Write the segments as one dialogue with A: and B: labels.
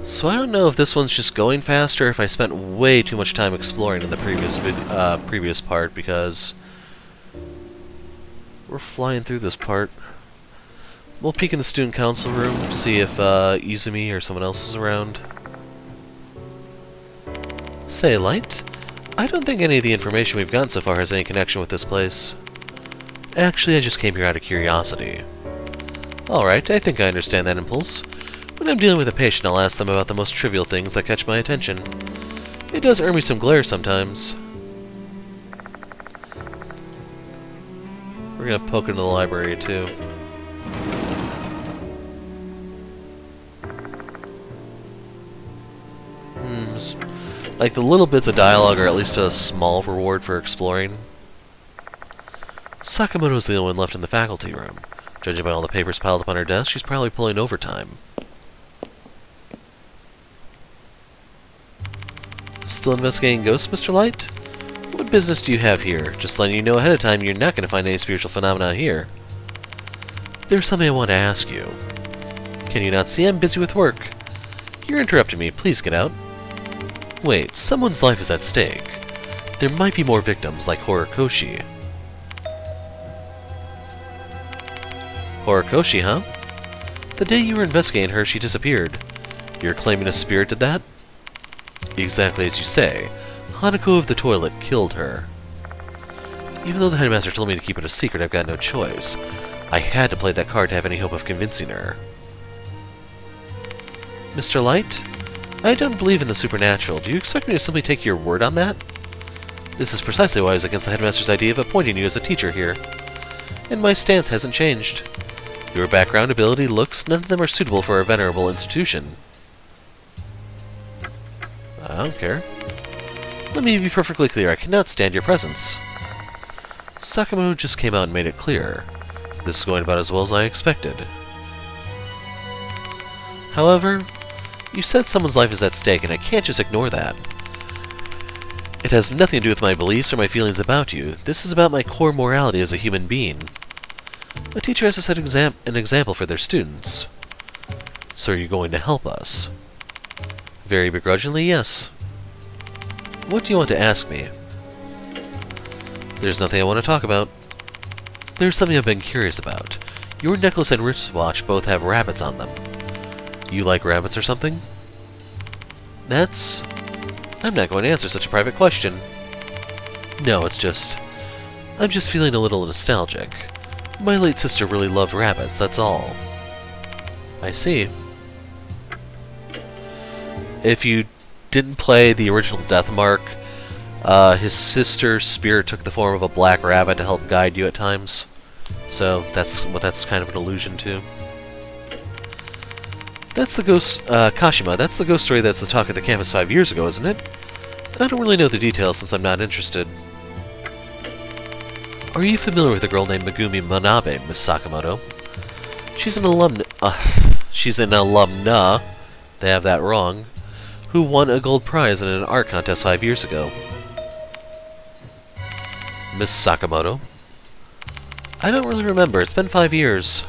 A: So I don't know if this one's just going faster, or if I spent way too much time exploring in the previous part, because we're flying through this part. We'll peek in the student council room, see if Izumi or someone else is around. Say, Light, I don't think any of the information we've gotten so far has any connection with this place. Actually, I just came here out of curiosity. Alright, I think I understand that impulse. When I'm dealing with a patient, I'll ask them about the most trivial things that catch my attention. It does earn me some glare sometimes. We're gonna poke into the library, too. Like, the little bits of dialogue are at least a small reward for exploring. Sakamoto's the only one left in the faculty room. Judging by all the papers piled up on her desk, she's probably pulling overtime. Still investigating ghosts, Mr. Light? What business do you have here? Just letting you know ahead of time you're not going to find any spiritual phenomena here. There's something I want to ask you. Can you not see I'm busy with work? You're interrupting me. Please get out. Wait, someone's life is at stake. There might be more victims, like Horikoshi. Horikoshi, huh? The day you were investigating her, she disappeared. You're claiming a spirit did that? Exactly as you say. Hanako of the toilet killed her. Even though the headmaster told me to keep it a secret, I've got no choice. I had to play that card to have any hope of convincing her. Mr. Light? I don't believe in the supernatural. Do you expect me to simply take your word on that? This is precisely why I was against the headmaster's idea of appointing you as a teacher here. And my stance hasn't changed. Your background, ability, looks, none of them are suitable for a venerable institution. I don't care. Let me be perfectly clear, I cannot stand your presence. Sakamoto just came out and made it clear. This is going about as well as I expected. However, you said someone's life is at stake, and I can't just ignore that. It has nothing to do with my beliefs or my feelings about you. This is about my core morality as a human being. A teacher has to set an example for their students. So are you going to help us? Very begrudgingly, yes. What do you want to ask me? There's nothing I want to talk about. There's something I've been curious about. Your necklace and wristwatch both have rabbits on them. You like rabbits or something? I'm not going to answer such a private question. No, I'm just feeling a little nostalgic. My late sister really loved rabbits, that's all. I see. If you didn't play the original Deathmark, his sister's spirit took the form of a black rabbit to help guide you at times. So that's what that's kind of an allusion to. That's the ghost, Kashima, that's the ghost story that's the talk of the campus 5 years ago, isn't it? I don't really know the details since I'm not interested. Are you familiar with a girl named Megumi Manabe, Miss Sakamoto? She's an alumna, they have that wrong, who won a gold prize in an art contest 5 years ago. Miss Sakamoto? I don't really remember, it's been 5 years.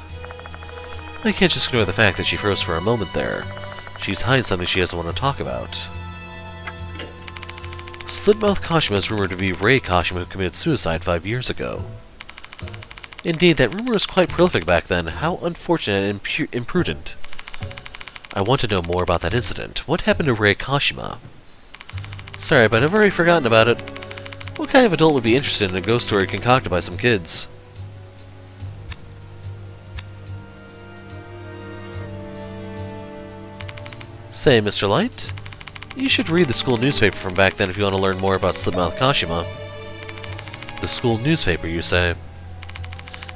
A: I can't just ignore the fact that she froze for a moment there. She's hiding something she doesn't want to talk about. Slit-Mouthed Kashima is rumored to be Rei Kashima who committed suicide 5 years ago. Indeed, that rumor was quite prolific back then. How unfortunate and imprudent. I want to know more about that incident. What happened to Rei Kashima? Sorry, but I've already forgotten about it. What kind of adult would be interested in a ghost story concocted by some kids? Say, Mr. Light, you should read the school newspaper from back then if you want to learn more about Slit-Mouthed Kashima. The school newspaper, you say?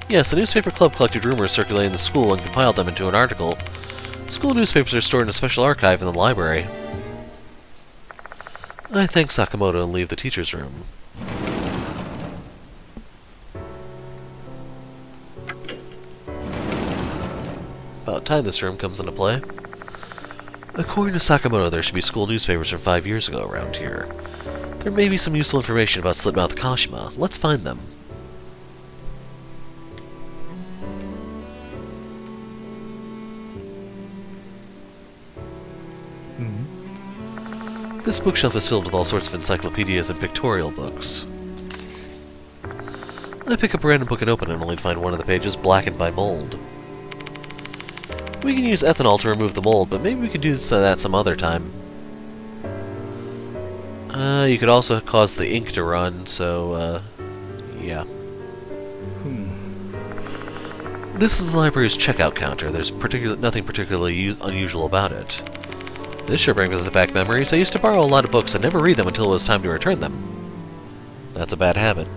A: Yes, the newspaper club collected rumors circulating in the school and compiled them into an article. School newspapers are stored in a special archive in the library. I thank Sakamoto and leave the teacher's room. About time this room comes into play. According to Sakamoto, there should be school newspapers from 5 years ago around here. There may be some useful information about Slit-Mouthed Kashima. Let's find them. This bookshelf is filled with all sorts of encyclopedias and pictorial books. I pick up a random book and open it, only to find one of the pages blackened by mold. We can use ethanol to remove the mold, but maybe we can do that some other time. You could also cause the ink to run, so, yeah. This is the library's checkout counter. There's nothing particularly unusual about it. This sure brings us back memories. I used to borrow a lot of books and never read them until it was time to return them. That's a bad habit.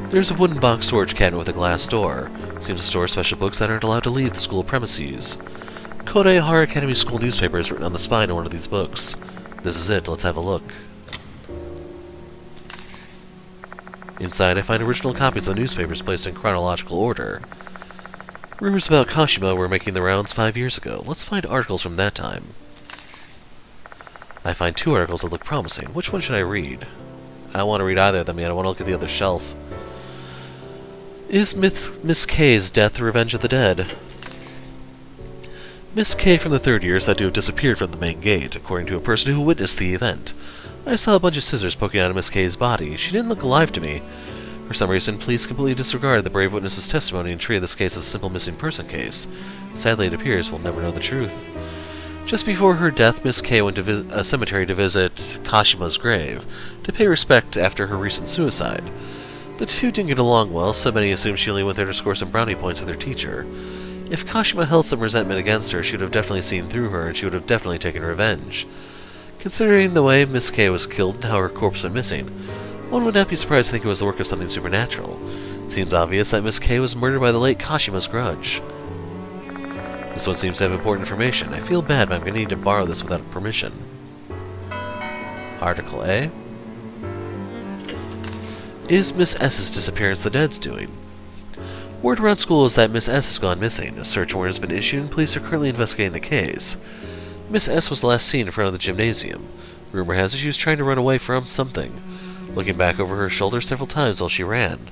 A: There's a wooden box storage cabinet with a glass door. Seems to store special books that aren't allowed to leave the school premises. Kodai Hara Academy School newspaper is written on the spine of one of these books. This is it. Let's have a look. Inside, I find original copies of the newspapers placed in chronological order. Rumors about Kashima were making the rounds 5 years ago. Let's find articles from that time. I find 2 articles that look promising. Which one should I read? I don't want to read either of them yet. I want to look at the other shelf. Is Miss K's death the revenge of the dead? Miss K from the 3rd year said to have disappeared from the main gate, according to a person who witnessed the event. I saw a bunch of scissors poking out of Miss K's body. She didn't look alive to me. For some reason, police completely disregarded the brave witness's testimony and treated this case as a simple missing person case. Sadly, it appears we'll never know the truth. Just before her death, Miss K went to a cemetery to visit Kashima's grave, to pay respect after her recent suicide. The two didn't get along well, so many assumed she only went there to score some brownie points with her teacher. If Kashima held some resentment against her, she would have definitely seen through her, and she would have definitely taken revenge. Considering the way Miss K was killed and how her corpse went missing, one would not be surprised to think it was the work of something supernatural. It seems obvious that Miss K was murdered by the late Kashima's grudge. This one seems to have important information. I feel bad, but I'm going to need to borrow this without permission. Article A. Is Miss S's disappearance the dead's doing? Word around school is that Miss S has gone missing. A search warrant has been issued and police are currently investigating the case. Miss S was last seen in front of the gymnasium. Rumor has it she was trying to run away from something, looking back over her shoulder several times while she ran.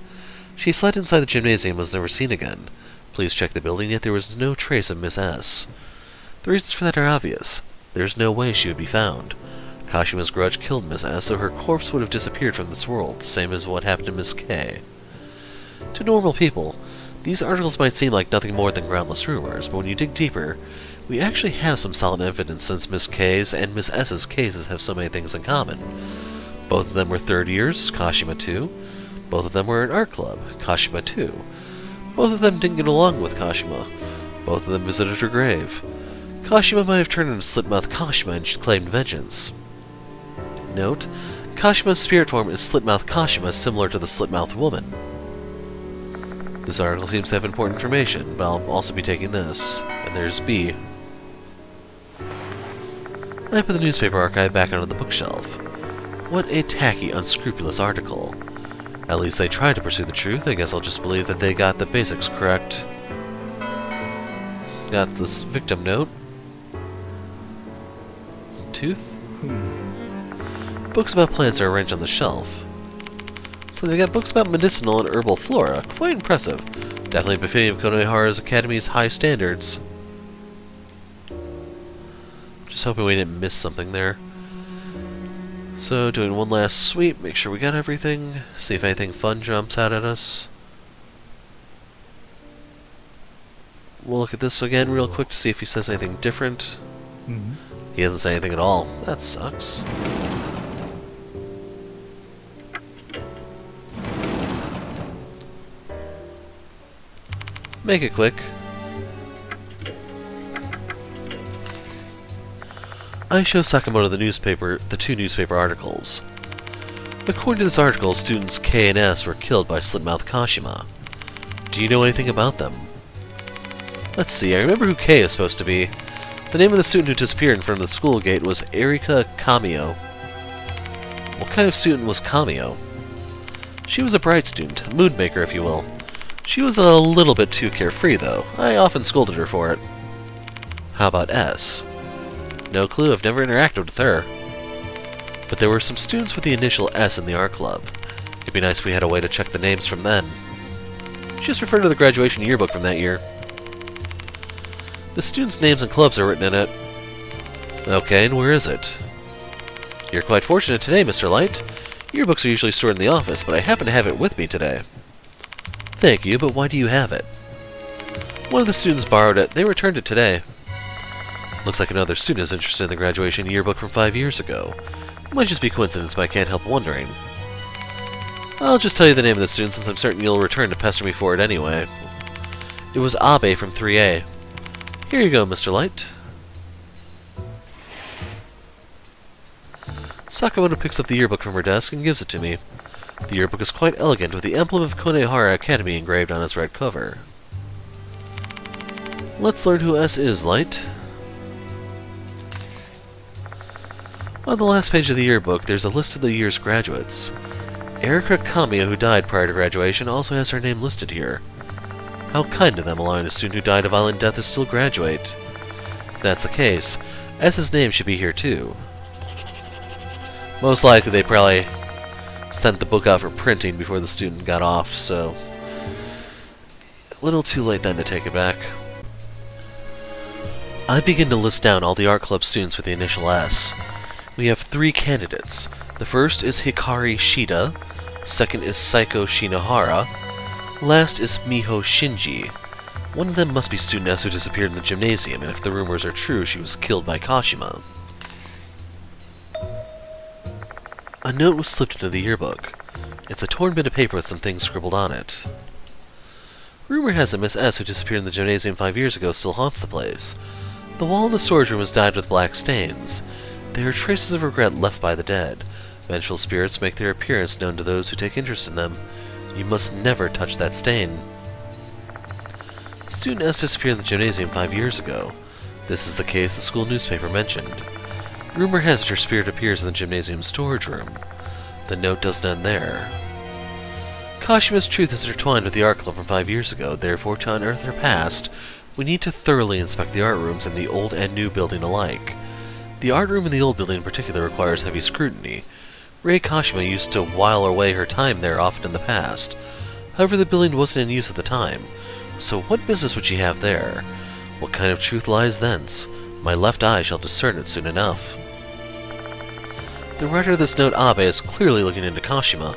A: She fled inside the gymnasium and was never seen again. Police checked the building, yet there was no trace of Miss S. The reasons for that are obvious. There's no way she would be found. Kashima's grudge killed Miss S, so her corpse would have disappeared from this world, same as what happened to Miss K. To normal people, these articles might seem like nothing more than groundless rumors, but when you dig deeper, we actually have some solid evidence since Miss K's and Miss S's cases have so many things in common. Both of them were 3rd years, Kashima too. Both of them were in art club, Kashima too. Both of them didn't get along with Kashima. Both of them visited her grave. Kashima might have turned into Slit-Mouthed Kashima and claimed vengeance. Note, Kashima's spirit form is Slit-Mouthed Kashima, similar to the Slit-Mouthed woman. This article seems to have important information, but I'll also be taking this. And there's B. I put the newspaper archive back onto the bookshelf. What a tacky, unscrupulous article. At least they tried to pursue the truth. I guess I'll just believe that they got the basics correct. Got this victim note. Tooth? Books about plants are arranged on the shelf. So they've got books about medicinal and herbal flora. Quite impressive. Definitely befitting of Konohara Academy's high standards. Just hoping we didn't miss something there. So, doing one last sweep, make sure we got everything, see if anything fun jumps out at us. We'll look at this again real quick to see if he says anything different. He hasn't said anything at all. That sucks. Make it quick. I show Sakamoto the 2 newspaper articles. According to this article, students K and S were killed by Slit-Mouthed Kashima. Do you know anything about them? Let's see, I remember who K is supposed to be. The name of the student who disappeared in front of the school gate was Erika Kamio. What kind of student was Kamio? She was a bright student, a mood maker if you will. She was a little bit too carefree though. I often scolded her for it. How about S? No clue, I've never interacted with her. But there were some students with the initial S in the art club. It'd be nice if we had a way to check the names from then. Just refer to the graduation yearbook from that year. The students' names and clubs are written in it. Okay, and where is it? You're quite fortunate today, Mr. Light. Yearbooks are usually stored in the office, but I happen to have it with me today. Thank you, but why do you have it? One of the students borrowed it. They returned it today. Looks like another student is interested in the graduation yearbook from 5 years ago. It might just be coincidence, but I can't help wondering. I'll just tell you the name of the student since I'm certain you'll return to pester me for it anyway. It was Abe from 3A. Here you go, Mr. Light. Sakamoto picks up the yearbook from her desk and gives it to me. The yearbook is quite elegant, with the emblem of Konehara Academy engraved on its red cover. Let's learn who S is, Light. On the last page of the yearbook, there's a list of the year's graduates. Erika Kamiya, who died prior to graduation, also has her name listed here. How kind of them, allowing a student who died a violent death to still graduate. If that's the case, S's name should be here too. Most likely they probably sent the book out for printing before the student got off, so a little too late then to take it back. I begin to list down all the art club students with the initial S. We have 3 candidates. The first is Hikari Shida, second is Saiko Shinohara, last is Miho Shinji. One of them must be student S who disappeared in the gymnasium, and if the rumors are true, she was killed by Kashima. A note was slipped into the yearbook. It's a torn bit of paper with some things scribbled on it. Rumor has it Miss S, who disappeared in the gymnasium 5 years ago, still haunts the place. The wall in the storage room is dyed with black stains. There are traces of regret left by the dead. Vengeful spirits make their appearance known to those who take interest in them. You must never touch that stain. Student S disappeared in the gymnasium 5 years ago. This is the case the school newspaper mentioned. Rumor has it her spirit appears in the gymnasium storage room. The note doesn't end there. Kashima's truth is intertwined with the art club from 5 years ago, therefore to unearth her past, we need to thoroughly inspect the art rooms in the old and new building alike. The art room in the old building in particular requires heavy scrutiny. Rei Kashima used to while away her time there often in the past. However, the building wasn't in use at the time, so what business would she have there? What kind of truth lies thence? My left eye shall discern it soon enough. The writer of this note, Abe, is clearly looking into Kashima.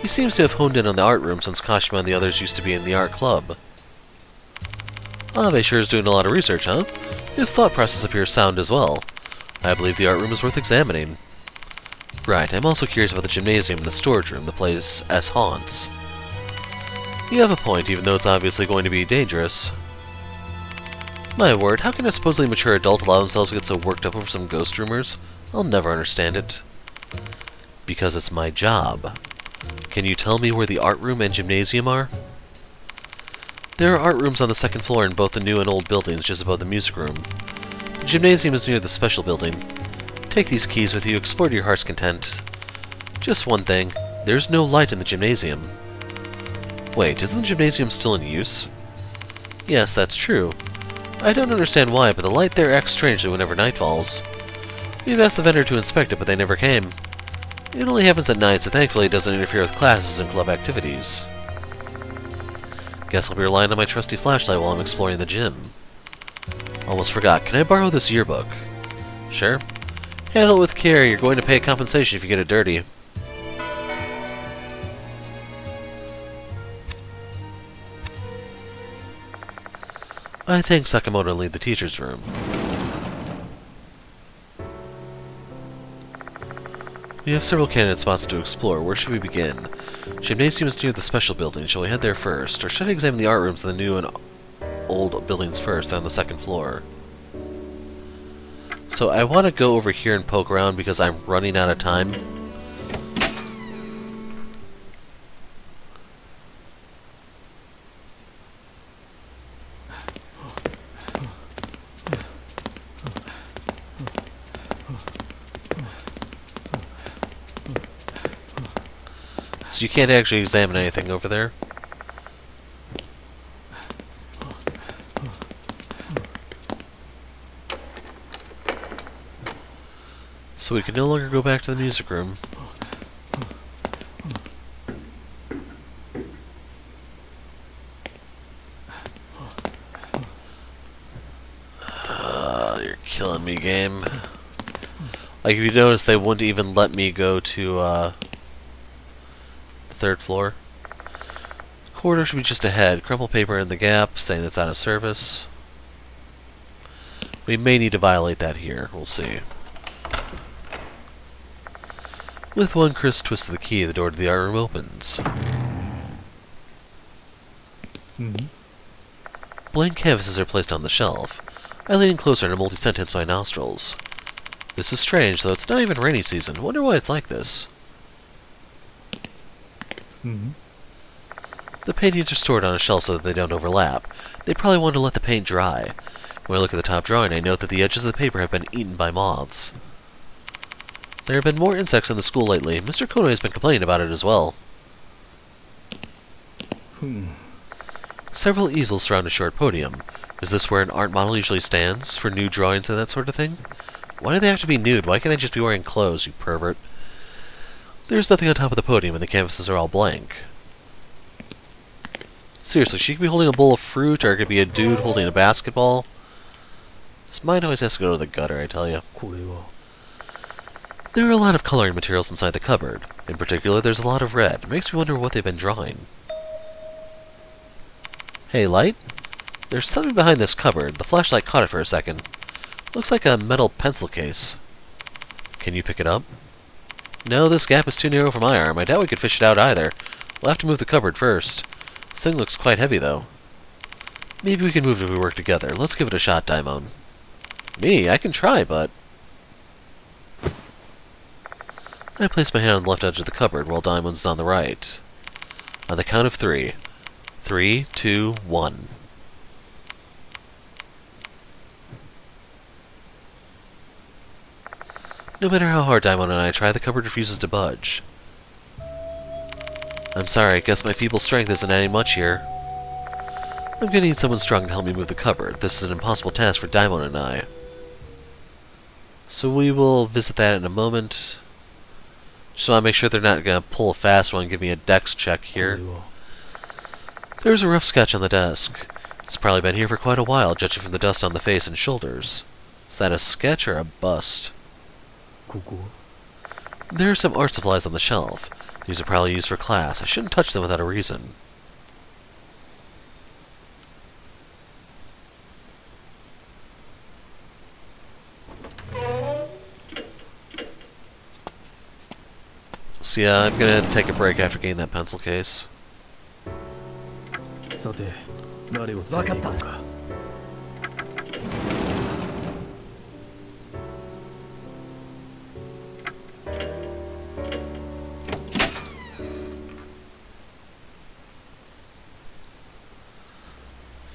A: He seems to have honed in on the art room since Kashima and the others used to be in the art club. Abe sure is doing a lot of research, huh? His thought process appears sound as well. I believe the art room is worth examining. Right, I'm also curious about the gymnasium and the storage room, the place S haunts. You have a point, even though it's obviously going to be dangerous. My word, how can a supposedly mature adult allow themselves to get so worked up over some ghost rumors? I'll never understand it. Because it's my job. Can you tell me where the art room and gymnasium are? There are art rooms on the 2nd floor in both the new and old buildings, just above the music room. The gymnasium is near the special building. Take these keys with you, explore to your heart's content. Just one thing, there's no light in the gymnasium. Wait, isn't the gymnasium still in use? Yes, that's true. I don't understand why, but the light there acts strangely whenever night falls. We've asked the vendor to inspect it, but they never came. It only happens at night, so thankfully it doesn't interfere with classes and club activities. Guess I'll be relying on my trusty flashlight while I'm exploring the gym. Almost forgot, can I borrow this yearbook? Sure. Handle it with care, you're going to pay compensation if you get it dirty. I thank Sakamoto and leave the teacher's room. We have several candidate spots to explore. Where should we begin? Gymnasium is near the special building. Shall we head there first? Or should I examine the art rooms in the new and old buildings first, on the 2nd floor? So I want to go over here and poke around because I'm running out of time. So you can't actually examine anything over there. So we can no longer go back to the music room. You're killing me, game. Like, if you notice, they wouldn't even let me go to, the 3rd floor. The corridor should be just ahead. Crumple paper in the gap, saying that's out of service. We may need to violate that here. We'll see. With one crisp twist of the key, the door to the art room opens. Blank canvases are placed on the shelf. I lean in closer and a multi-sentence my nostrils. This is strange, though it's not even rainy season. Wonder why it's like this. The paintings are stored on a shelf so that they don't overlap. They probably want to let the paint dry. When I look at the top drawing, I note that the edges of the paper have been eaten by moths. There have been more insects in the school lately. Mr. Konoe has been complaining about it as well. Several easels surround a short podium. Is this where an art model usually stands, for nude drawings and that sort of thing? Why do they have to be nude? Why can't they just be wearing clothes, you pervert? There's nothing on top of the podium, and the canvases are all blank. Seriously, she could be holding a bowl of fruit, or it could be a dude holding a basketball. This mind always has to go to the gutter, I tell you. There are a lot of coloring materials inside the cupboard. In particular, there's a lot of red. It makes me wonder what they've been drawing. Hey, Light? There's something behind this cupboard. The flashlight caught it for a second. Looks like a metal pencil case. Can you pick it up? No, this gap is too narrow for my arm. I doubt we could fish it out either. We'll have to move the cupboard first. This thing looks quite heavy, though. Maybe we can move it if we work together. Let's give it a shot, Daimon. Me? I can try, but... I place my hand on the left edge of the cupboard while Daimon's on the right. On the count of 3. 3, 2, 1. No matter how hard Daimon and I try, the cupboard refuses to budge. I'm sorry, I guess my feeble strength isn't adding much here. I'm gonna need someone strong to help me move the cupboard. This is an impossible task for Daimon and I. So we will visit that in a moment. Just want to make sure they're not going to pull a fast one and give me a dex check here. There's a rough sketch on the desk. It's probably been here for quite a while, judging from the dust on the face and shoulders. Is that a sketch or a bust? There are some art supplies on the shelf. These are probably used for class. I shouldn't touch them without a reason. So yeah, I'm gonna take a break after getting that pencil case.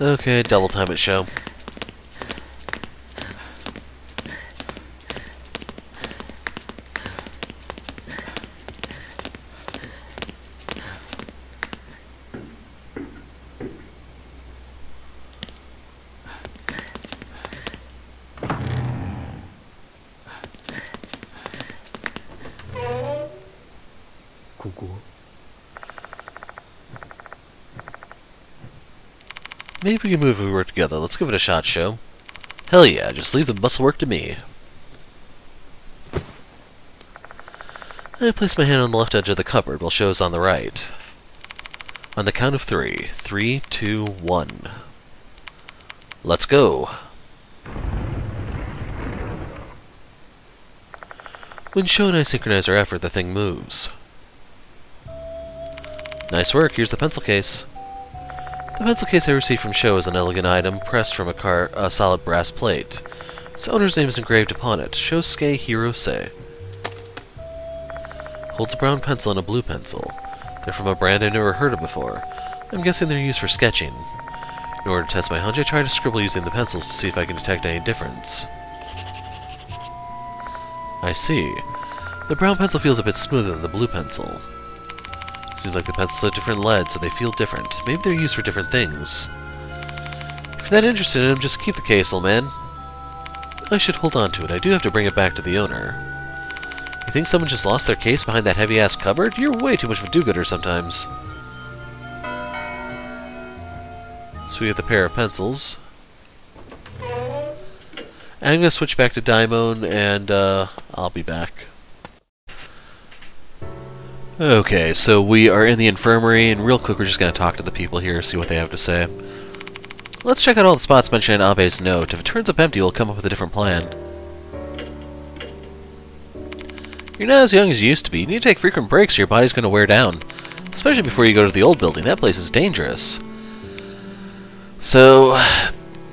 A: Okay, double time it show. Maybe we can move if we work together. Let's give it a shot, show. Hell yeah, just leave the muscle work to me. I place my hand on the left edge of the cupboard while show is on the right. On the count of 3. 3, 2, 1. Let's go. When Sho and I synchronize our effort, the thing moves. Nice work, here's the pencil case. The pencil case I received from Sho is an elegant item pressed from a solid brass plate. Its owner's name is engraved upon it, Shosuke Hirose. Holds a brown pencil and a blue pencil. They're from a brand I've never heard of before. I'm guessing they're used for sketching. In order to test my hunch, I try to scribble using the pencils to see if I can detect any difference. I see. The brown pencil feels a bit smoother than the blue pencil. Seems like the pencils have different lead, so they feel different. Maybe they're used for different things. If you're that interested in them, just keep the case, old man. I should hold on to it. I do have to bring it back to the owner. You think someone just lost their case behind that heavy-ass cupboard? You're way too much of a do-gooder sometimes. So we get the pair of pencils. I'm going to switch back to Daimon, and I'll be back. Okay, so we are in the infirmary, and real quick we're just going to talk to the people here, see what they have to say. Let's check out all the spots mentioned in Abe's note. If it turns up empty, we'll come up with a different plan. You're not as young as you used to be. You need to take frequent breaks or your body's going to wear down. Especially before you go to the old building. That place is dangerous. So,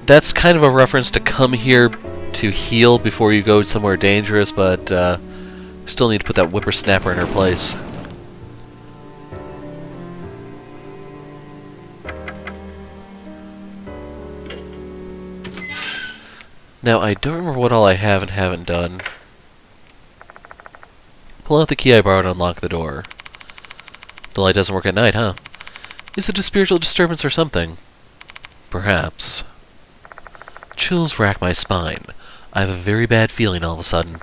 A: that's kind of a reference to come here to heal before you go somewhere dangerous, but still need to put that whippersnapper in her place. Now, I don't remember what all I have and haven't done. Pull out the key I borrowed and unlock the door. The light doesn't work at night, huh? Is it a spiritual disturbance or something? Perhaps. Chills rack my spine. I have a very bad feeling all of a sudden.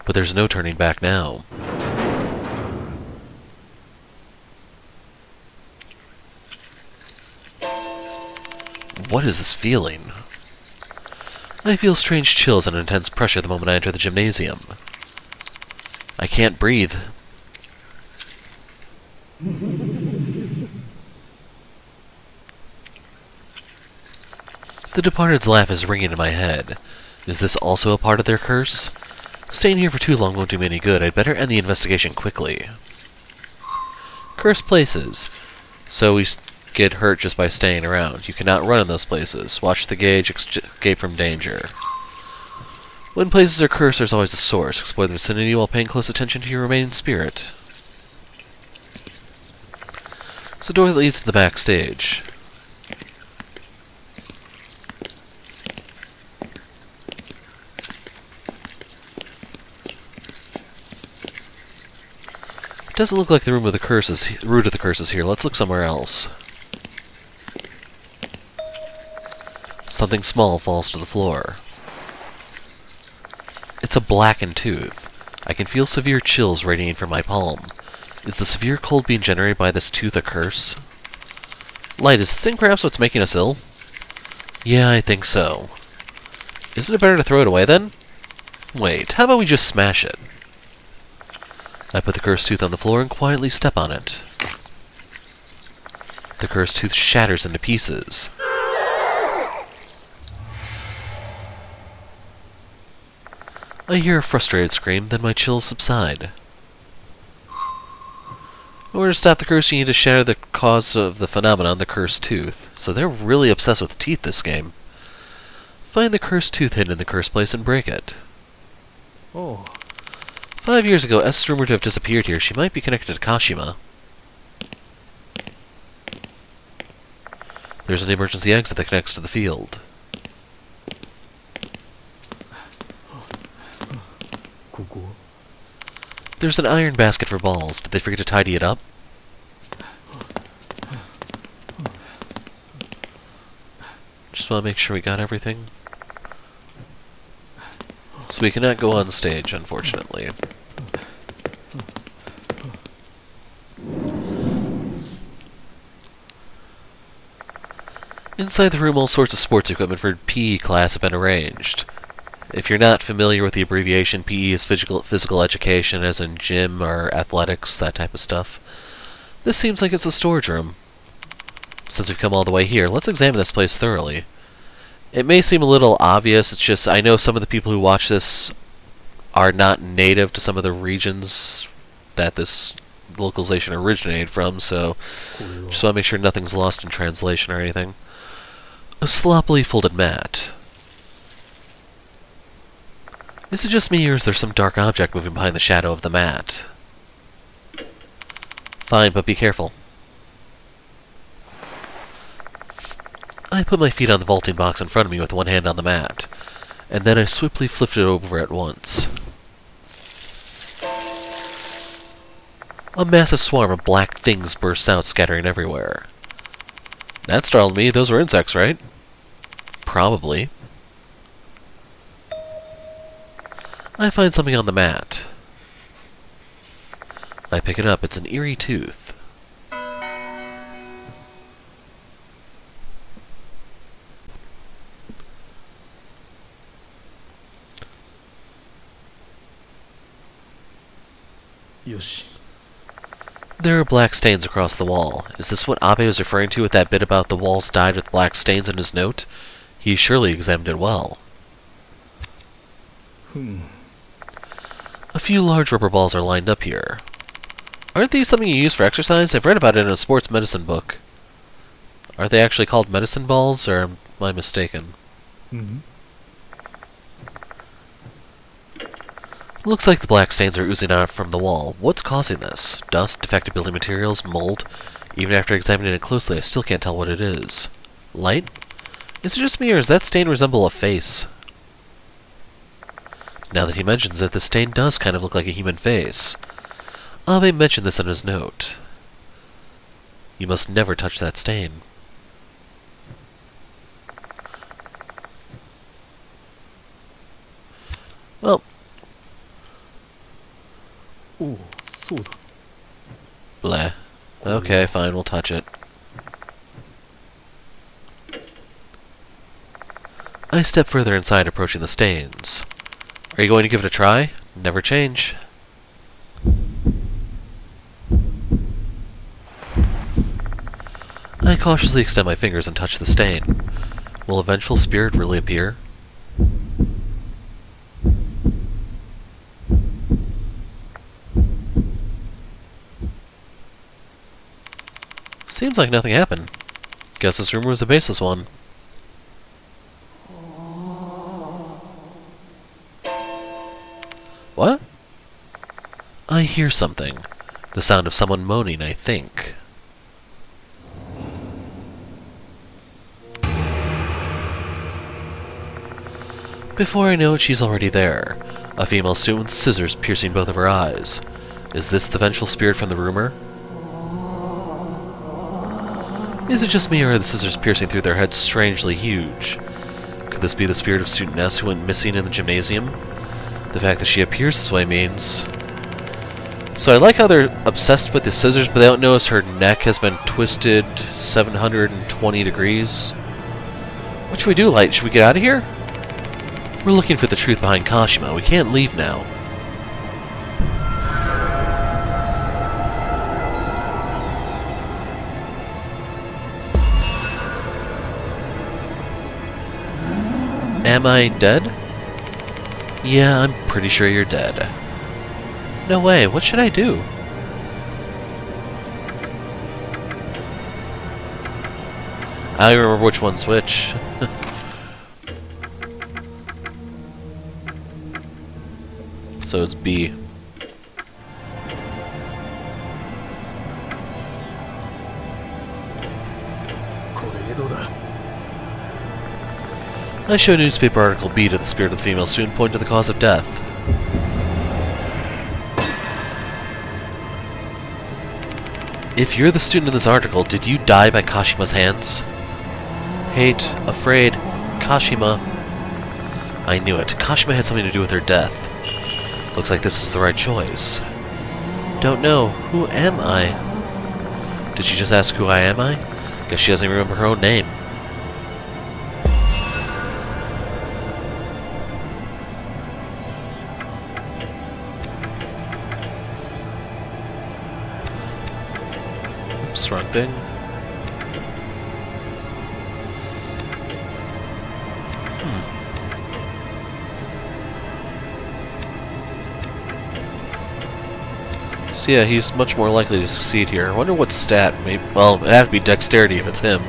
A: But there's no turning back now. What is this feeling? I feel strange chills and intense pressure the moment I enter the gymnasium. I can't breathe. The departed's laugh is ringing in my head. Is this also a part of their curse? Staying here for too long won't do me any good. I'd better end the investigation quickly. Cursed places. So we get hurt just by staying around. You cannot run in those places. Watch the gauge, escape from danger. When places are cursed, there's always a source. Explore the vicinity while paying close attention to your remaining spirit. It's the door that leads to the backstage. It doesn't look like the root of the curse is here. Let's look somewhere else. Something small falls to the floor. It's a blackened tooth. I can feel severe chills radiating from my palm. Is the severe cold being generated by this tooth a curse? Light, is this thing perhaps what's making us ill? Yeah, I think so. Isn't it better to throw it away then? Wait, how about we just smash it? I put the cursed tooth on the floor and quietly step on it. The cursed tooth shatters into pieces. I hear a frustrated scream, then my chills subside. In order to stop the curse, you need to shatter the cause of the phenomenon, the cursed tooth. So they're really obsessed with teeth this game. Find the cursed tooth hidden in the cursed place and break it. Oh. 5 years ago, S is rumored to have disappeared here. She might be connected to Kashima. There's an emergency exit that connects to the field. There's an iron basket for balls. Did they forget to tidy it up? Just want to make sure we got everything. So we cannot go on stage, unfortunately. Inside the room, all sorts of sports equipment for PE class have been arranged. If you're not familiar with the abbreviation, PE is physical education, as in gym or athletics, that type of stuff. This seems like it's a storage room. Since we've come all the way here, let's examine this place thoroughly. It may seem a little obvious, it's just I know some of the people who watch this are not native to some of the regions that this localization originated from, so just want to make sure nothing's lost in translation or anything. A sloppily folded mat. Is it just me, or is there some dark object moving behind the shadow of the mat? Fine, but be careful. I put my feet on the vaulting box in front of me with one hand on the mat, and then I swiftly flipped it over at once. A massive swarm of black things bursts out, scattering everywhere. That startled me. Those were insects, right? Probably. I find something on the mat. I pick it up. It's an eerie tooth.
B: よし。
A: There are black stains across the wall. Is this what Abe was referring to with that bit about the walls dyed with black stains in his note? He surely examined it well. A few large rubber balls are lined up here. Aren't these something you use for exercise? I've read about it in a sports medicine book. Are they actually called medicine balls, or am I mistaken? Looks like the black stains are oozing out from the wall. What's causing this? Dust, defective building materials, mold? Even after examining it closely, I still can't tell what it is. Light? Is it just me, or does that stain resemble a face? Now that he mentions it, the stain does kind of look like a human face. Abe mentioned this in his note. You must never touch that stain. Well...
B: Ooh, そうだ.
A: Bleh. Okay, fine, we'll touch it. I step further inside, approaching the stains. Are you going to give it a try? Never change. I cautiously extend my fingers and touch the stain. Will a vengeful spirit really appear? Seems like nothing happened. Guess this rumor was a baseless one. What? I hear something. The sound of someone moaning, I think. Before I know it, she's already there. A female student with scissors piercing both of her eyes. Is this the vengeful spirit from the rumor? Is it just me, or are the scissors piercing through their heads strangely huge? Could this be the spirit of Student S who went missing in the gymnasium? The fact that she appears this way means... So I like how they're obsessed with the scissors, but they don't notice her neck has been twisted 720 degrees. What should we do, Light? Should we get out of here? We're looking for the truth behind Kashima. We can't leave now. Am I dead? Yeah, I'm pretty sure you're dead. No way, what should I do? I don't remember which one's which. So it's B. I show newspaper article B to the spirit of the female student, pointing to the cause of death. If you're the student in this article, did you die by Kashima's hands? Hate, afraid, Kashima. I knew it. Kashima had something to do with her death. Looks like this is the right choice. Don't know. Who am I? Did she just ask who I am? Guess she doesn't even remember her own name. Oops, wrong thing. So yeah, he's much more likely to succeed here. I wonder what stat. Maybe, well, it'd have to be dexterity if it's him.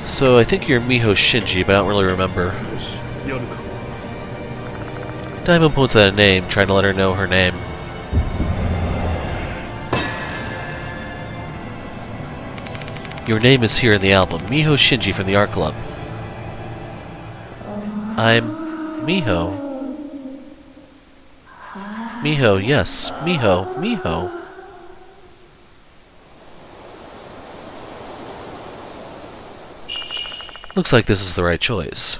A: So I think you're Miho Shinji, but I don't really remember. Diamond points at a name, trying to let her know her name. Your name is here in the album. Miho Shinji from the art club. I'm Miho. Miho, yes. Miho. Miho. Looks like this is the right choice.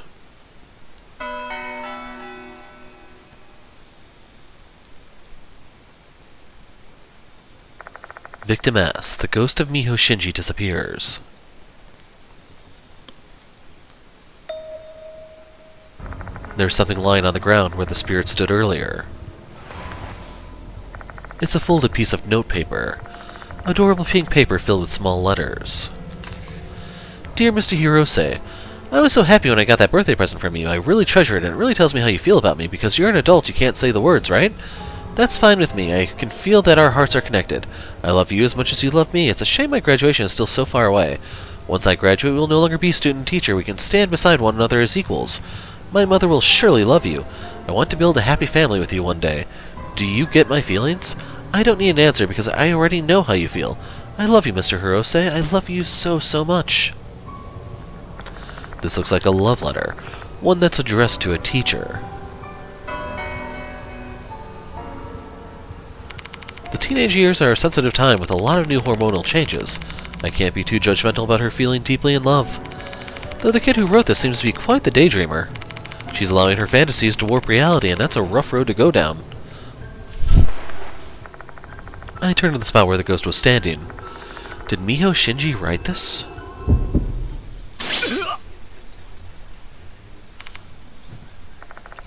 A: Victim S. The ghost of Miho Shinji disappears. There's something lying on the ground where the spirit stood earlier. It's a folded piece of notepaper. Adorable pink paper filled with small letters. Dear Mr. Hirose, I was so happy when I got that birthday present from you. I really treasure it, and it really tells me how you feel about me, because you're an adult, you can't say the words, right? That's fine with me. I can feel that our hearts are connected. I love you as much as you love me. It's a shame my graduation is still so far away. Once I graduate, we will no longer be student and teacher. We can stand beside one another as equals. My mother will surely love you. I want to build a happy family with you one day. Do you get my feelings? I don't need an answer, because I already know how you feel. I love you, Mr. Hirose. I love you so, so much. This looks like a love letter, one that's addressed to a teacher. The teenage years are a sensitive time with a lot of new hormonal changes. I can't be too judgmental about her feeling deeply in love. Though the kid who wrote this seems to be quite the daydreamer. She's allowing her fantasies to warp reality, and that's a rough road to go down. I turned to the spot where the ghost was standing. Did Miho Shinji write this?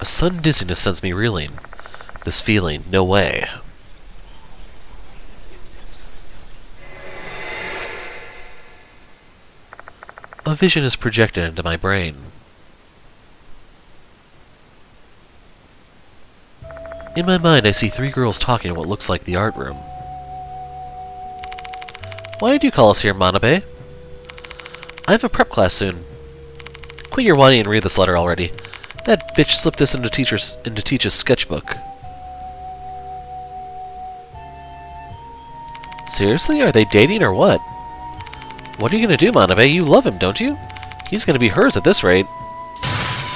A: A sudden dizziness sends me reeling. This feeling, no way. A vision is projected into my brain. In my mind, I see 3 girls talking in what looks like the art room. Why did you call us here, Manabe? I have a prep class soon. Quit your whining and read this letter already. That bitch slipped this into Teach's sketchbook. Seriously? Are they dating or what? What are you gonna do, Manabe? You love him, don't you? He's gonna be hers at this rate.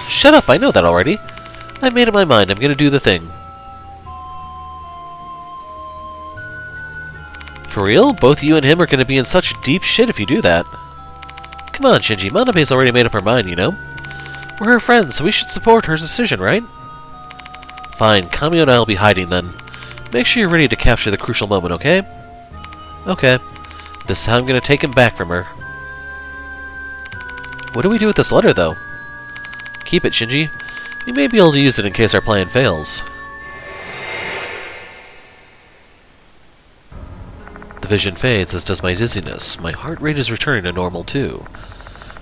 A: Shut up! I know that already. I've made up my mind. I'm gonna do the thing. For real? Both you and him are gonna be in such deep shit if you do that. Come on, Shinji. Manabe's already made up her mind, you know? We're her friends, so we should support her decision, right? Fine, Kamio and I will be hiding then. Make sure you're ready to capture the crucial moment, okay? Okay. This is how I'm gonna take him back from her. What do we do with this letter, though? Keep it, Shinji. We may be able to use it in case our plan fails. The vision fades, as does my dizziness. My heart rate is returning to normal, too.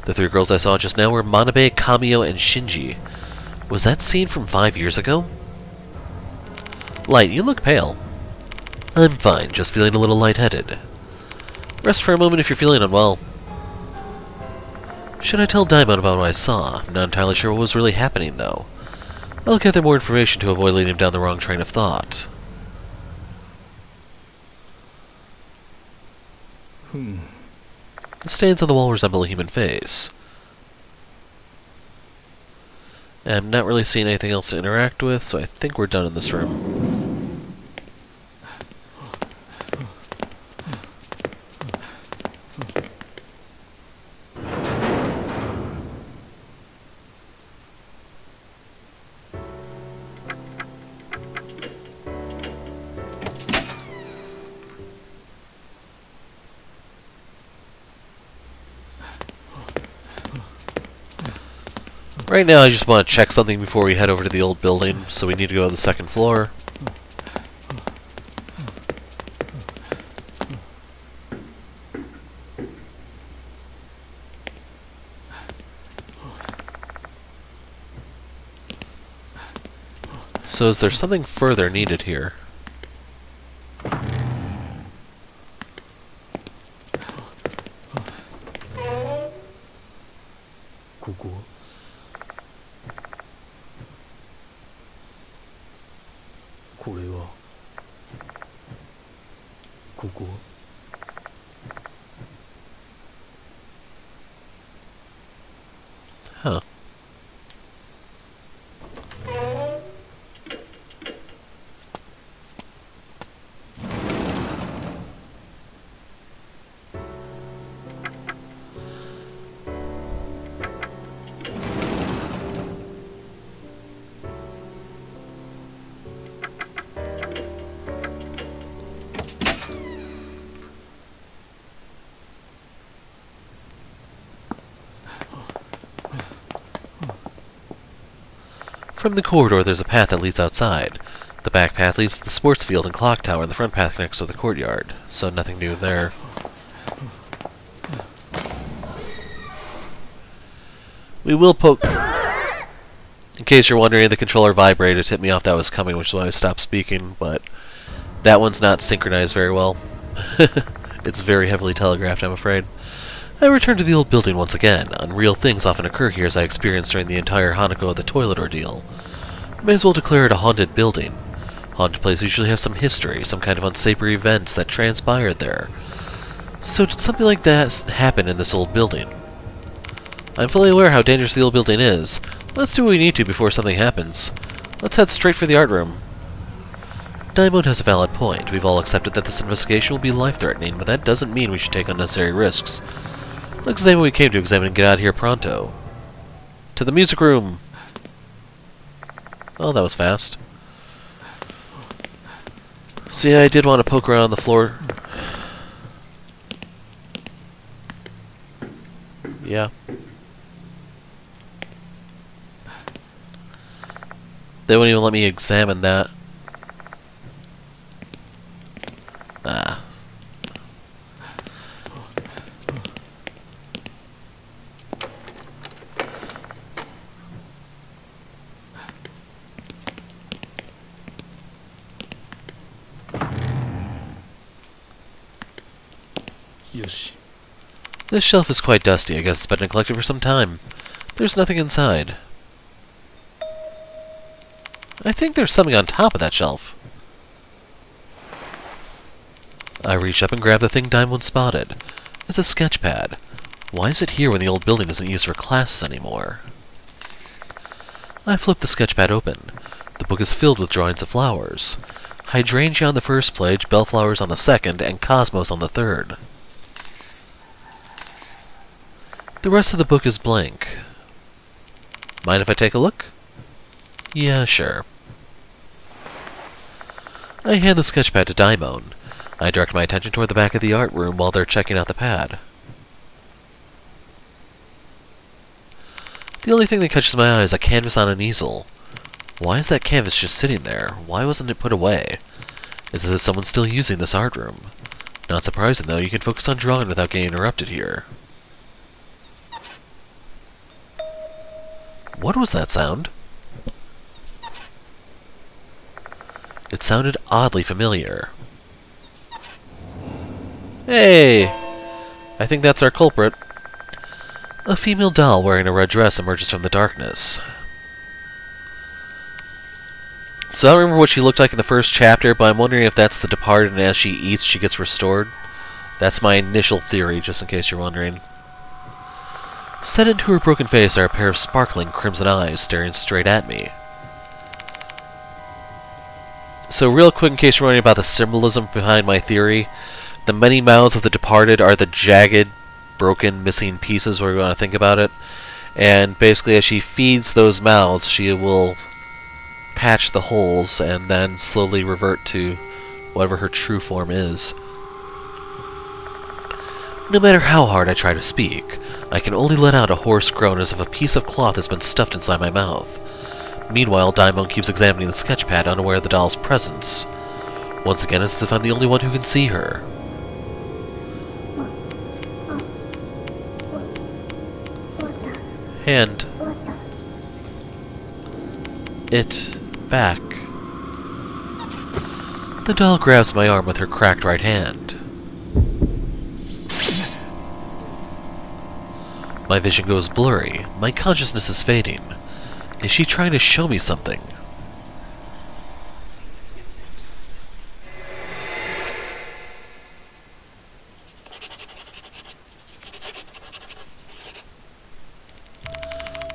A: The 3 girls I saw just now were Manabe, Kamio, and Shinji. Was that scene from 5 years ago? Light, you look pale. I'm fine, just feeling a little lightheaded. Rest for a moment if you're feeling unwell. Should I tell Daimon about what I saw? I'm not entirely sure what was really happening, though. I'll gather more information to avoid leading him down the wrong train of thought. The stains on the wall resemble a human face. I'm not really seeing anything else to interact with, so I think we're done in this room. Right now I just want to check something before we head over to the old building, so we need to go to the 2nd floor. So is there something further needed here? Huh. From the corridor, there's a path that leads outside. The back path leads to the sports field and clock tower, and the front path connects to the courtyard, so nothing new there. We will poke... In case you're wondering, the controller vibrated to tip me off that was coming, which is why I stopped speaking, but that one's not synchronized very well. It's very heavily telegraphed, I'm afraid. I return to the old building once again. Unreal things often occur here, as I experienced during the entire Hanako of the toilet ordeal. May as well declare it a haunted building. Haunted places usually have some history, some kind of unsavory events that transpired there. So did something like that happen in this old building? I'm fully aware how dangerous the old building is. Let's do what we need to before something happens. Let's head straight for the art room. Diamond has a valid point. We've all accepted that this investigation will be life-threatening, but that doesn't mean we should take unnecessary risks. Let's examine what we came to examine and get out of here pronto. To the music room! Oh, that was fast. So yeah, I did want to poke around the floor. Yeah. They wouldn't even let me examine that. Ah.
B: Yoshi.
A: This shelf is quite dusty. I guess it's been neglected for some time. There's nothing inside. I think there's something on top of that shelf. I reach up and grab the thing Diamond spotted. It's a sketch pad. Why is it here when the old building isn't used for classes anymore? I flip the sketch pad open. The book is filled with drawings of flowers. Hydrangea on the first page, bellflowers on the second, and cosmos on the third. The rest of the book is blank. Mind if I take a look? Yeah, sure. I hand the sketchpad to Daimon. I direct my attention toward the back of the art room while they're checking out the pad. The only thing that catches my eye is a canvas on an easel. Why is that canvas just sitting there? Why wasn't it put away? It's as if someone's still using this art room. Not surprising, though. You can focus on drawing without getting interrupted here. What was that sound? It sounded oddly familiar. Hey! I think that's our culprit. A female doll wearing a red dress emerges from the darkness. So I don't remember what she looked like in the first chapter, but I'm wondering if that's the departed and as she eats she gets restored. That's my initial theory, just in case you're wondering. Set into her broken face are a pair of sparkling crimson eyes staring straight at me. So real quick, in case you're wondering about the symbolism behind my theory, the many mouths of the departed are the jagged, broken, missing pieces, where you want to think about it. And basically as she feeds those mouths, she will patch the holes and then slowly revert to whatever her true form is. No matter how hard I try to speak, I can only let out a hoarse groan as if a piece of cloth has been stuffed inside my mouth. Meanwhile, Daimon keeps examining the sketchpad, unaware of the doll's presence. Once again, it's as if I'm the only one who can see her. Hand it back. The doll grabs my arm with her cracked right hand. My vision goes blurry. My consciousness is fading. Is she trying to show me something?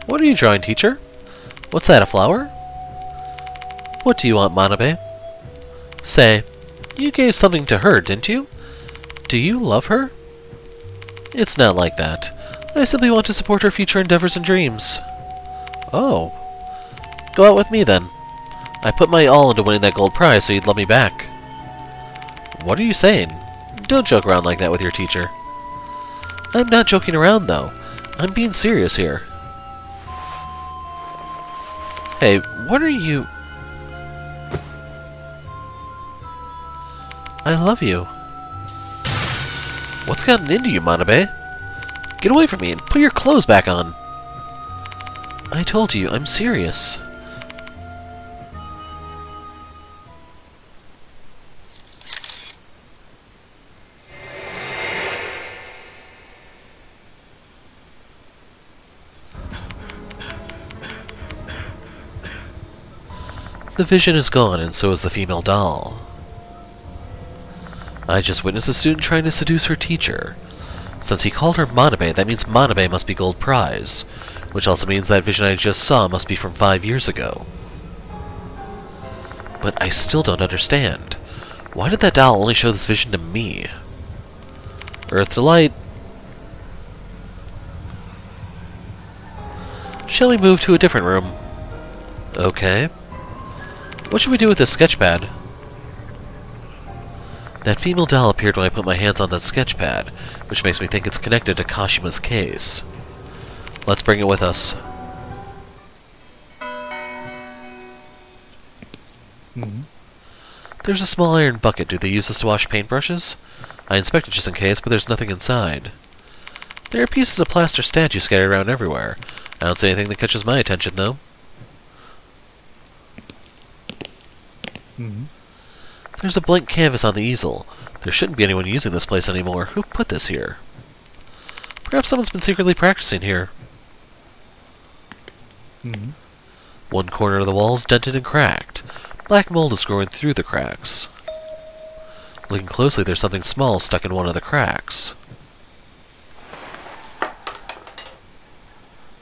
A: What are you drawing, teacher? What's that, a flower? What do you want, Manabe? Say, you gave something to her, didn't you? Do you love her? It's not like that. I simply want to support her future endeavors and dreams. Oh. Go out with me, then. I put my all into winning that gold prize, so you'd love me back. What are you saying? Don't joke around like that with your teacher. I'm not joking around, though. I'm being serious here. Hey, what are you... I love you. What's gotten into you, Manabe? Get away from me and put your clothes back on. I told you, I'm serious. The vision is gone, and so is the female doll. I just witnessed a student trying to seduce her teacher. Since he called her Manabe, that means Manabe must be gold prize, which also means that vision I just saw must be from 5 years ago. But I still don't understand. Why did that doll only show this vision to me? Earth to light. Shall we move to a different room? Okay. What should we do with this sketchpad? That female doll appeared when I put my hands on that sketchpad, which makes me think it's connected to Kashima's case. Let's bring it with us. There's a small iron bucket. Do they use this to wash paintbrushes? I inspected just in case, but there's nothing inside. There are pieces of plaster statue scattered around everywhere. I don't see anything that catches my attention, though. There's a blank canvas on the easel. There shouldn't be anyone using this place anymore. Who put this here? Perhaps someone's been secretly practicing here. One corner of the wall is dented and cracked. Black mold is growing through the cracks. Looking closely, there's something small stuck in one of the cracks.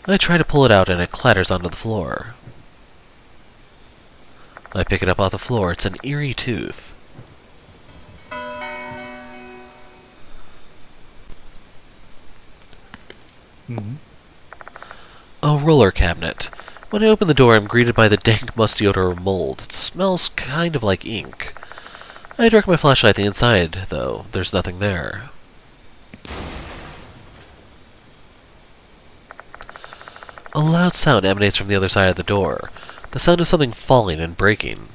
A: I try to pull it out and it clatters onto the floor. I pick it up off the floor. It's an eerie tooth. A roller cabinet. When I open the door, I'm greeted by the dank, musty odor of mold. It smells kind of like ink. I direct my flashlight at the inside, though. There's nothing there. A loud sound emanates from the other side of the door. The sound of something falling and breaking.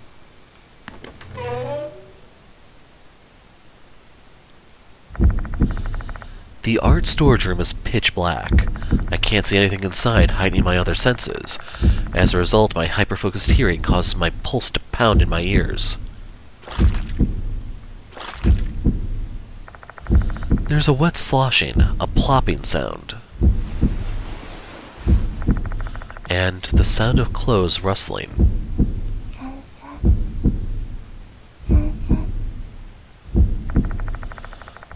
A: The art storage room is pitch black. I can't see anything inside, heightening my other senses. As a result, my hyper-focused hearing causes my pulse to pound in my ears. There's a wet sloshing, a plopping sound. And the sound of clothes rustling.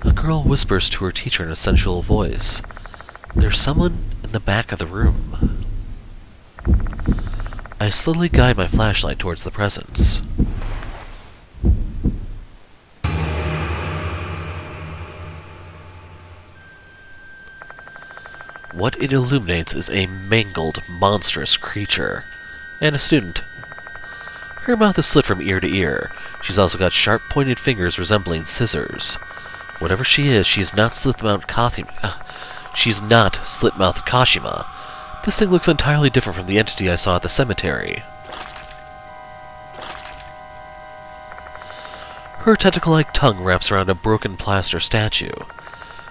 A: A girl whispers to her teacher in a sensual voice. There's someone in the back of the room. I slowly guide my flashlight towards the presence. What it illuminates is a mangled, monstrous creature. And a student. Her mouth is slit from ear to ear. She's also got sharp, pointed fingers resembling scissors. Whatever she is, she's not Slit-Mouthed Kashima. This thing looks entirely different from the entity I saw at the cemetery. Her tentacle-like tongue wraps around a broken plaster statue.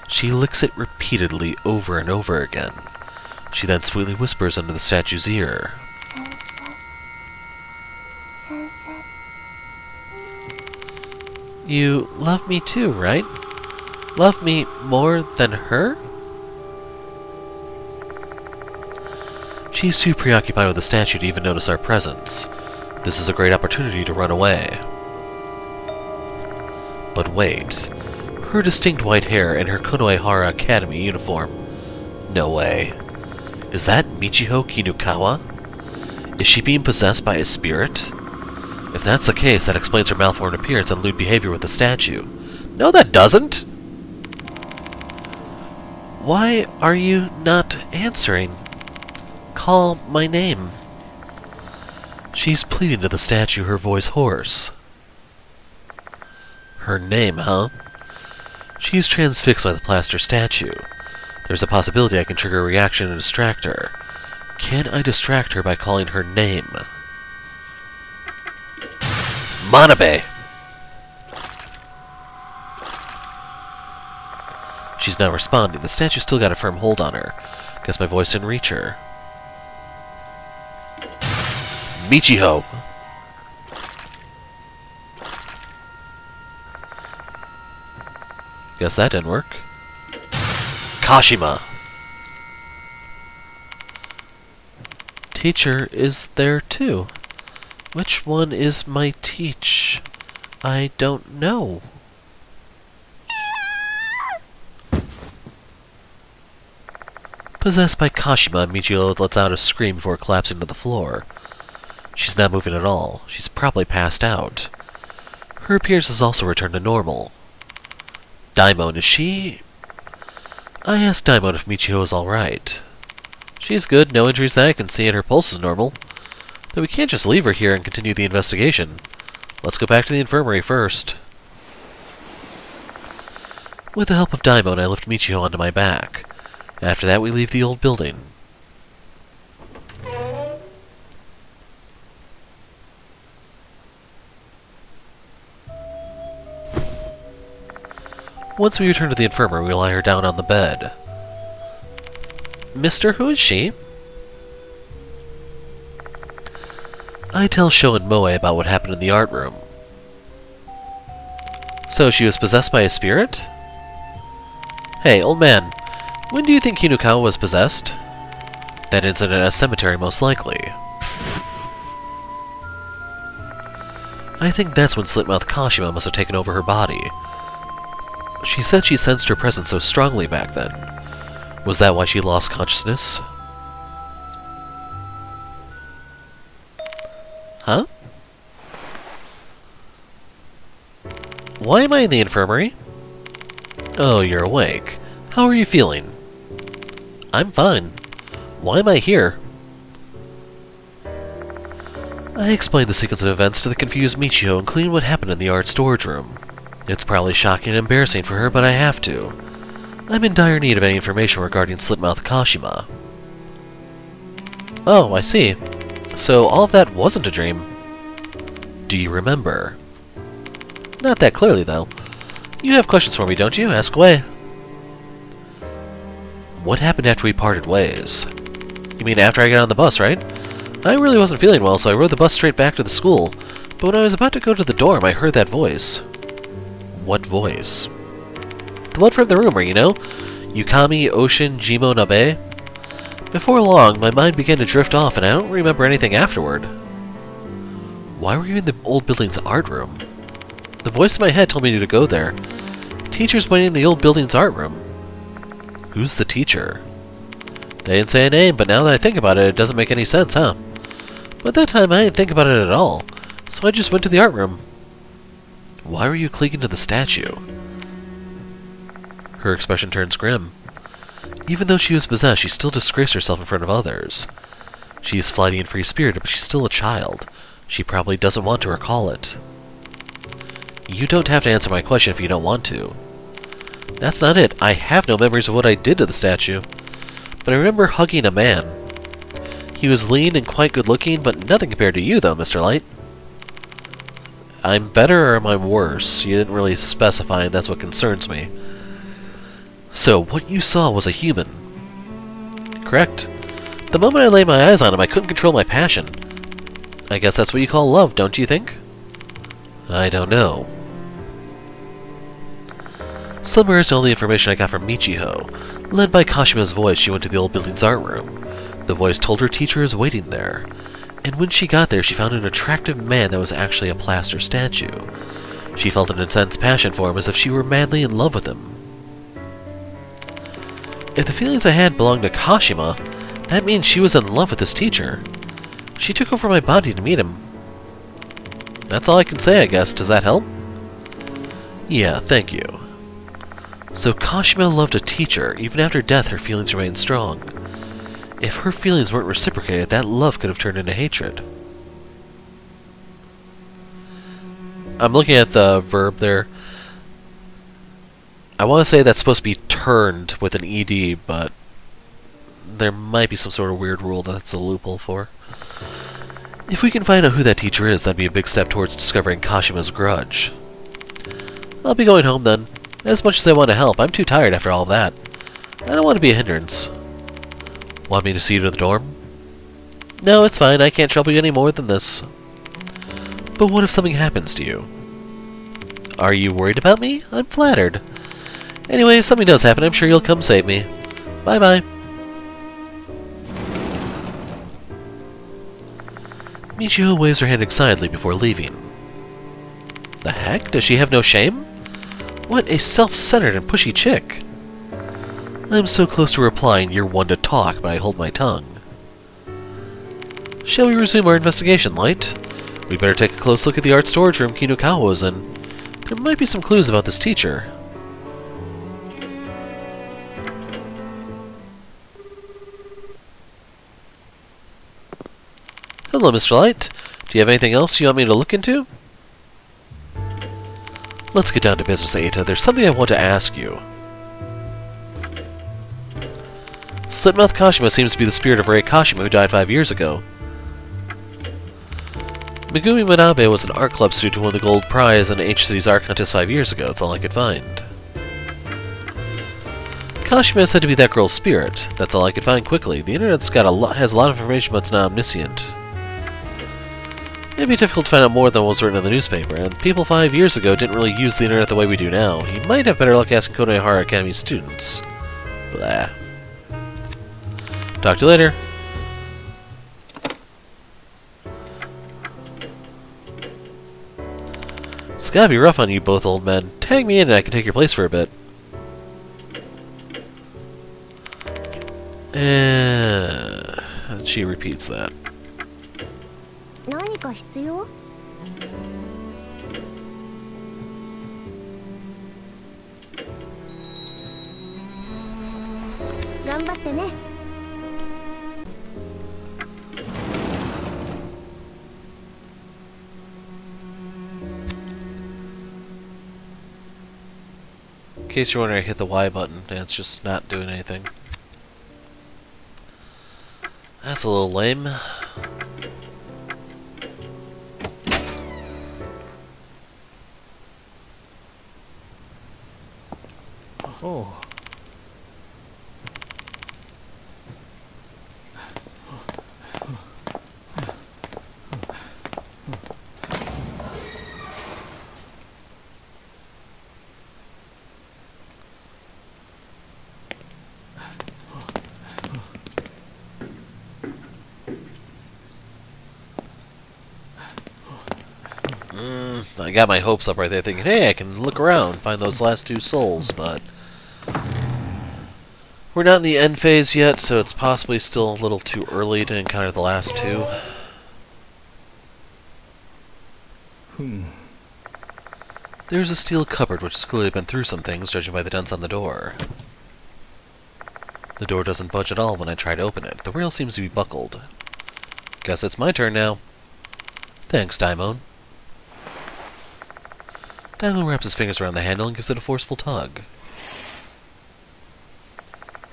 A: She licks it repeatedly over and over again. She then sweetly whispers under the statue's ear. You love me too, right? Love me more than her? She's too preoccupied with the statue to even notice our presence. This is a great opportunity to run away. But wait. Her distinct white hair and her Konoehara Academy uniform. No way. Is that Michiho Kinukawa? Is she being possessed by a spirit? If that's the case, that explains her malformed appearance and lewd behavior with the statue. No, that doesn't! Why are you not answering? Call my name. She's pleading to the statue, her voice hoarse. Her name, huh? She's transfixed by the plaster statue. There's a possibility I can trigger a reaction and distract her. Can I distract her by calling her name? Manabe! She's not responding. The statue still got a firm hold on her. Guess my voice didn't reach her. Michiho! Guess that didn't work. Kashima! Teacher is there too. Which one is my teach? I don't know. Possessed by Kashima, Michiho lets out a scream before collapsing to the floor. She's not moving at all. She's probably passed out. Her appearance has also returned to normal. Daimon, is she... I asked Daimon if Michiho is alright. She's good, no injuries that I can see, and her pulse is normal. Though we can't just leave her here and continue the investigation. Let's go back to the infirmary first. With the help of Daimon, I lift Michiho onto my back. After that, we leave the old building. Once we return to the infirmary, we lie her down on the bed. Mister, who is she? I tell Sho and Moe about what happened in the art room. So, she was possessed by a spirit? Hey, old man, when do you think Hinukawa was possessed? That incident at a cemetery, most likely. I think that's when Slit-Mouthed Kashima must have taken over her body. She said she sensed her presence so strongly back then. Was that why she lost consciousness? Huh? Why am I in the infirmary? Oh, you're awake. How are you feeling? I'm fine. Why am I here? I explained the sequence of events to the confused Michiho, including what happened in the art storage room. It's probably shocking and embarrassing for her, but I have to. I'm in dire need of any information regarding Slit-Mouthed Kashima. Oh, I see. So all of that wasn't a dream. Do you remember? Not that clearly, though. You have questions for me, don't you? Ask away. What happened after we parted ways? You mean after I got on the bus, right? I really wasn't feeling well, so I rode the bus straight back to the school. But when I was about to go to the dorm, I heard that voice. What voice? The one from the rumor, you know? Yukami Ocean Jimo Nabe? Before long, my mind began to drift off, and I don't remember anything afterward. Why were you in the old building's art room? The voice in my head told me to go there. Teacher's waiting in the old building's art room. Who's the teacher? They didn't say a name, but now that I think about it, it doesn't make any sense, huh? But at that time, I didn't think about it at all, so I just went to the art room. Why were you clinging to the statue? Her expression turns grim. Even though she was possessed, she still disgraced herself in front of others. She is flighty and free-spirited, but she's still a child. She probably doesn't want to recall it. You don't have to answer my question if you don't want to. That's not it. I have no memories of what I did to the statue. But I remember hugging a man. He was lean and quite good-looking, but nothing compared to you, though, Mr. Light. I'm better or am I worse? You didn't really specify, and that's what concerns me. So, what you saw was a human. Correct. The moment I laid my eyes on him, I couldn't control my passion. I guess that's what you call love, don't you think? I don't know. Summarized all the information I got from Michiho. Led by Kashima's voice, she went to the old building's art room. The voice told her teacher is waiting there. And when she got there, she found an attractive man that was actually a plaster statue. She felt an intense passion for him, as if she were madly in love with him. If the feelings I had belonged to Kashima, that means she was in love with this teacher. She took over my body to meet him. That's all I can say, I guess. Does that help? Yeah, thank you. So Kashima loved a teacher. Even after death, her feelings remained strong. If her feelings weren't reciprocated, that love could have turned into hatred. I'm looking at the verb there. I want to say that's supposed to be turned with an ed, but there might be some sort of weird rule that's a loophole for. If we can find out who that teacher is, that'd be a big step towards discovering Kashima's grudge. I'll be going home then. As much as I want to help, I'm too tired after all of that. I don't want to be a hindrance. Want me to see you to the dorm? No, it's fine. I can't trouble you any more than this. But what if something happens to you? Are you worried about me? I'm flattered. Anyway, if something does happen, I'm sure you'll come save me. Bye-bye. Michio waves her hand excitedly before leaving. The heck? Does she have no shame? What a self-centered and pushy chick. I'm so close to replying, you're one to talk, but I hold my tongue. Shall we resume our investigation, Light? We'd better take a close look at the art storage room Kinukawa was in. There might be some clues about this teacher. Hello, Mr. Light. Do you have anything else you want me to look into? Let's get down to business, Eita. There's something I want to ask you. Slit-Mouthed Kashima seems to be the spirit of Rei Kashima, who died 5 years ago. Megumi Manabe was an art club student who won the gold prize in H City's art contest 5 years ago. That's all I could find. Kashima is said to be that girl's spirit. That's all I could find quickly. The internet's has a lot of information, but it's not omniscient. It'd be difficult to find out more than what was written in the newspaper, and people 5 years ago didn't really use the internet the way we do now. You might have better luck asking Konohara Academy students. Blah. Talk to you later. It's gotta be rough on you both, old men. Tag me in and I can take your place for a bit. And she repeats that.
C: 何か必要? 頑張ってね.
A: In case you're wondering, I hit the Y button and it's just not doing anything. That's a little lame.
B: Oh.
A: I got my hopes up right there thinking, hey, I can look around, find those last 2 souls, but we're not in the end phase yet, so it's possibly still a little too early to encounter the last 2. There's a steel cupboard which has clearly been through some things, judging by the dents on the door. The door doesn't budge at all when I try to open it. The rail seems to be buckled. Guess it's my turn now. Thanks, Daimon. Daimon wraps his fingers around the handle and gives it a forceful tug.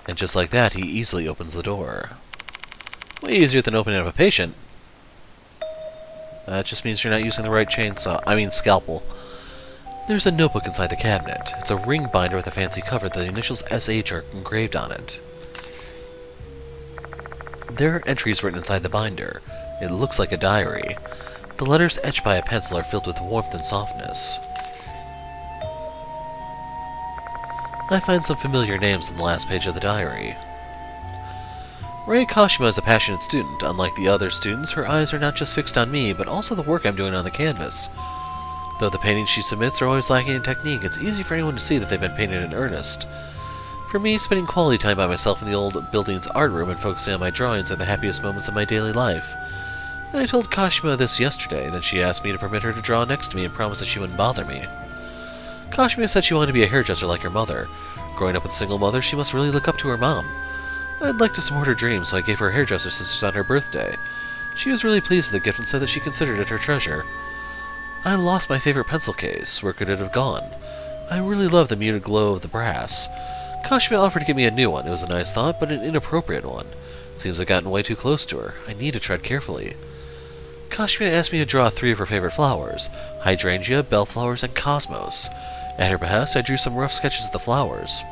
A: And just like that, he easily opens the door. Way easier than opening up a patient. That just means you're not using the right scalpel. There's a notebook inside the cabinet. It's a ring binder with a fancy cover. The initials SH are engraved on it. There are entries written inside the binder. It looks like a diary. The letters etched by a pencil are filled with warmth and softness. I find some familiar names on the last page of the diary. Rei Kashima is a passionate student. Unlike the other students, her eyes are not just fixed on me, but also the work I'm doing on the canvas. Though the paintings she submits are always lacking in technique, it's easy for anyone to see that they've been painted in earnest. For me, spending quality time by myself in the old building's art room and focusing on my drawings are the happiest moments of my daily life. I told Kashima this yesterday, then she asked me to permit her to draw next to me and promised that she wouldn't bother me. Kashima said she wanted to be a hairdresser like her mother. Growing up with a single mother, she must really look up to her mom. I'd like to support her dreams, so I gave her a hairdresser scissors on her birthday. She was really pleased with the gift and said that she considered it her treasure. I lost my favorite pencil case. Where could it have gone? I really love the muted glow of the brass. Kashima offered to give me a new one. It was a nice thought, but an inappropriate one. Seems I've gotten way too close to her. I need to tread carefully. Kashima asked me to draw 3 of her favorite flowers: hydrangea, bellflowers, and cosmos. At her behest, I drew some rough sketches of the flowers.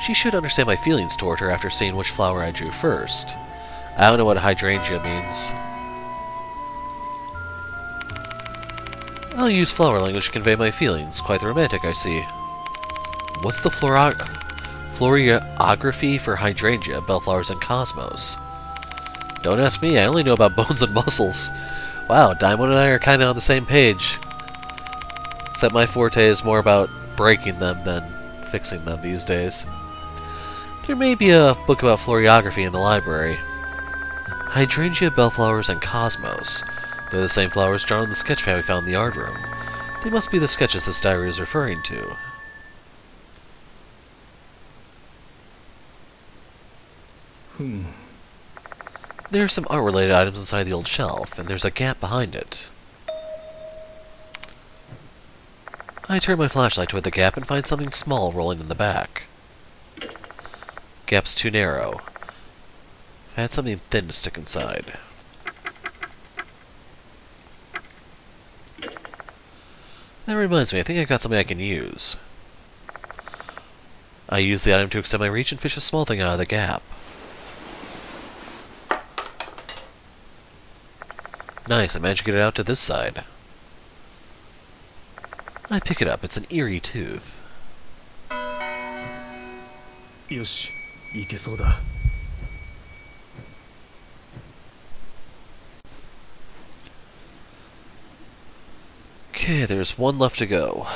A: She should understand my feelings toward her after seeing which flower I drew first. I don't know what hydrangea means. I'll use flower language to convey my feelings. Quite the romantic, I see. What's the floriography for hydrangea, bellflowers, and cosmos? Don't ask me, I only know about bones and muscles. Wow, Diamond and I are kind of on the same page. Except my forte is more about breaking them than fixing them these days. There may be a book about floriography in the library. Hydrangea, bellflowers, and cosmos. They're the same flowers drawn on the sketchpad we found in the art room. They must be the sketches this diary is referring to. There are some art-related items inside the old shelf, and there's a gap behind it. I turn my flashlight toward the gap and find something small rolling in the back. Gap's too narrow. I had something thin to stick inside. That reminds me, I think I got something I can use. I use the item to extend my reach and fish a small thing out of the gap. Nice, I managed to get it out to this side. I pick it up, it's an eerie tooth.
B: よし、いけそうだ。
A: Okay, there's one left to go.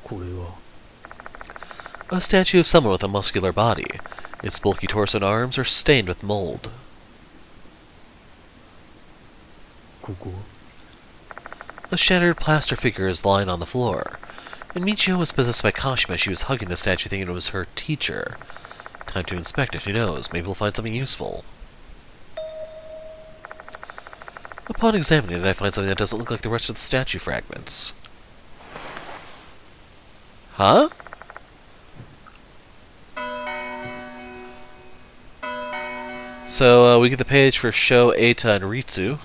B: これは
A: A statue of someone with a muscular body. Its bulky torso and arms are stained with mold.
B: ここ
A: A shattered plaster figure is lying on the floor. When Michio was possessed by Kashima, she was hugging the statue thinking it was her teacher. Time to inspect it, who knows? Maybe we'll find something useful. Upon examining it, I find something that doesn't look like the rest of the statue fragments. Huh? So, we get the page for Sho, Eita, and Ritsu.